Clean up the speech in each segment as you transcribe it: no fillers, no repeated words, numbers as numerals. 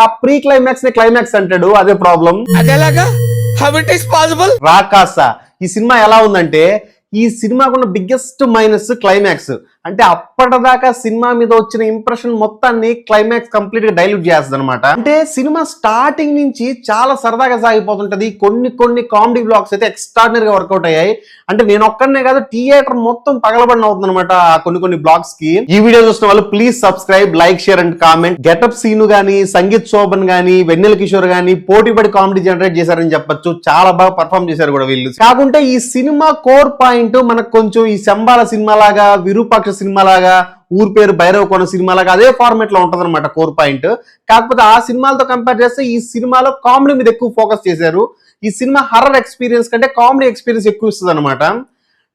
ఆ pre climax ని climax అంటాడు, అదే ప్రాబ్లం. అదేలాగా హౌ ఇట్ ఇస్ పాసిబుల్? రాకాస ఈ సినిమా ఎలా ఉందంటే, ఈ సినిమాకున్న బిగ్గెస్ట్ మైనస్ క్లైమాక్స్. అంటే అప్పటిదాకా సినిమా మీద వచ్చిన ఇంప్రెషన్ మొత్తాన్ని క్లైమాక్స్ కంప్లీట్ గా డైల్యూట్ చేస్తుంది అనమాట. అంటే సినిమా స్టార్టింగ్ నుంచి చాలా సరదాగా సాగిపోతుంటది. కొన్ని కామెడీ బ్లాక్స్ అయితే ఎక్స్ట్రాడినరీగా వర్కౌట్ అయ్యాయి. అంటే నేను ఒక్కనే కాదు, థియేటర్ మొత్తం పగలబడిన అవుతుంది అనమాట కొన్ని బ్లాక్స్ కి. ఈ వీడియో చూసిన వాళ్ళు please subscribe, like, share and comment. Getup Seenu గానీ, సంగీత్ శోభన్ గానీ, వెన్నెల కిషోర్ గానీ పోటీపడి కామెడీ జనరేట్ చేశారని చెప్పొచ్చు. చాలా బాగా పర్ఫార్మ్ చేశారు కూడా వీళ్ళు. కాకుంటే ఈ సినిమా కోర్ పాయింట్ మనకు కొంచెం ఈ శంబాల సినిమా లాగా, విరూపాక్ష సినిమా లాగా, ఊరు పేరు భైరవకోన సినిమా లాగా అదే ఫార్మేట్ లో ఉంటది అనమాట కోర్ పాయింట్. కాకపోతే ఆ సినిమాలతో కంపేర్ చేస్తే ఈ సినిమాలో కామెడీ మీద ఎక్కువ ఫోకస్ చేశారు. ఈ సినిమా హర్రర్ ఎక్స్పీరియన్స్ కంటే కామెడీ ఎక్స్పీరియన్స్ ఎక్కువ ఇస్తుంది అనమాట.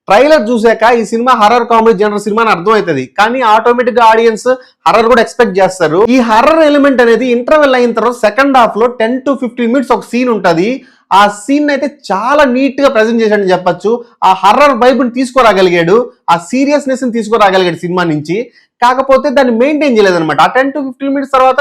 ట్రైలర్ చూసాక ఈ cinema horror comedy general cinema అని అర్థమవుతుంది, కానీ ఆటోమేటిక్ గా ఆడియన్స్ హర్రర్ కూడా ఎక్స్పెక్ట్ చేస్తారు. ఈ హర్రర్ ఎలిమెంట్ అనేది ఇంటర్వెల్ అయిన తర్వాత సెకండ్ హాఫ్ లో 10 to 15 minutes ఒక సీన్ ఉంటది. ఆ సీన్ అయితే చాలా నీట్ గా ప్రెజెంట్ చేశాడని చెప్పొచ్చు. ఆ హర్రర్ వైబ్ ని తీసుకురాగలిగాడు, ఆ సీరియస్నెస్ ని తీసుకురాగలిగాడు సినిమా నుంచి. కాకపోతే దాన్ని మెయింటైన్ చేయలేదన్నమాట. ఆ 10 to 15 minutes తర్వాత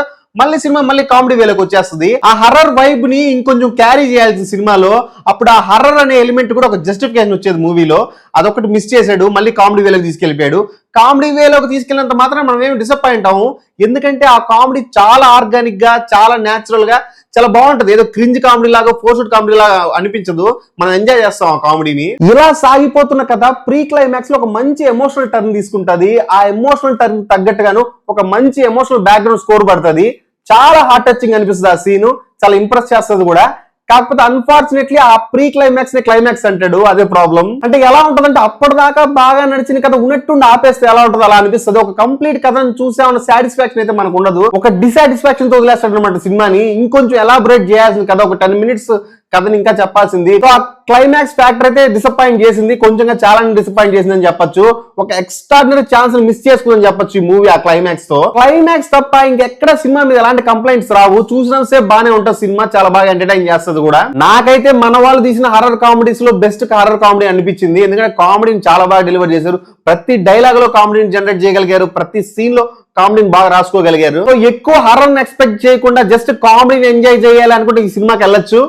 సినిమా కామెడీ వేలోకి వచ్చేస్తుంది. ఆ హర్రర్ వైబ్ ని ఇంకొంచెం క్యారీ చేయాల్సిన సినిమాలో అప్పుడు ఆ హర్రర్ అనే ఎలిమెంట్ కూడా ఒక జస్టిఫికేషన్ వచ్చేది మూవీలో. అదొకటి మిస్ చేశాడు, మళ్ళీ కామెడీ వేలోకి తీసుకెళ్లిపోయాడు. కామెడీ వేలోకి తీసుకెళ్ళినంత మాత్రం మనం ఏమి డిసప్పాయింట్ అవ్వము, ఎందుకంటే ఆ కామెడీ చాలా ఆర్గానిక్ గా, చాలా న్యాచురల్ గా, చాలా బాగుంటది. ఏదో క్రింజ్ కామెడీ లాగా, ఫోర్స్డ్ కామెడీ లాగా అనిపించదు. మనం ఎంజాయ్ చేస్తాం ఆ కామెడీని. ఇలా సాగిపోతున్న కథ ప్రీ క్లైమాక్స్ లో ఒక మంచి ఎమోషనల్ టర్న్ తీసుకుంటది. ఆ ఎమోషనల్ టర్న్ తగ్గట్టుగాను ఒక మంచి ఎమోషనల్ బ్యాక్గ్రౌండ్ స్కోర్ పడుతుంది. చాలా హార్ట్ టచింగ్ అనిపిస్తుంది ఆ సీన్, చాలా ఇంప్రెస్ చేస్తుంది కూడా. కాకపోతే అన్ఫార్చునేట్లీ ఆ ప్రీ క్లైమాక్స్ ని క్లైమాక్స్ అంటాడు, అదే ప్రాబ్లం. అంటే ఎలా ఉంటదంటే అప్పటిదాకా బాగా నడిచిన కథ ఉన్నట్టుండి ఆపేస్తే ఎలా ఉంటది అలా అనిపిస్తుంది. ఒక కంప్లీట్ కథను చూసామన్న సాటిస్ఫాక్షన్ అయితే మనకు ఉండదు, ఒక డిసాటిస్ఫాక్షన్ తో వదిలేస్తాడు అనమాట సినిమాని. ఇంకొంచెం ఎలాబొరేట్ చేయాల్సింది కదా, ఒక 10 minutes కథని ఇంకా చెప్పాల్సింది. సో ఆ క్లైమాక్స్ ఫ్యాక్టర్ అయితే డిసప్పాయింట్ చేసింది, కొంచెంగా చాలా డిసప్పాయింట్ చేసింది అని చెప్పొచ్చు. ఒక ఎక్స్ట్రాడినరీ ఛాన్స్ మిస్ చేసుకుందని చెప్పొచ్చు ఈ మూవీ ఆ క్లైమాక్స్ తో. క్లైమాక్స్ తప్ప ఇంకెక్కడ సినిమా మీద ఎలాంటి కంప్లైంట్స్ రావు, చూసినంతసేపు బాగానే ఉంటుంది సినిమా, చాలా బాగా ఎంటర్టైన్ చేస్తుంది కూడా. నాకైతే మన వాళ్ళు తీసిన హర్రర్ కామెడీస్ లో బెస్ట్ హర్రర్ కామెడీ అనిపించింది, ఎందుకంటే కామెడీని చాలా బాగా డెలివర్ చేశారు. ప్రతి డైలాగ్ లో కామెడీని జనరేట్ చేయగలిగారు, ప్రతి సీన్ లో కామెడీని బాగా రాసుకోగలిగారు. ఎక్కువ హర్రర్ ఎక్స్పెక్ట్ చేయకుండా జస్ట్ కామెడీని ఎంజాయ్ చేయాలి అనుకుంటే ఈ సినిమాకి వెళ్ళొచ్చు.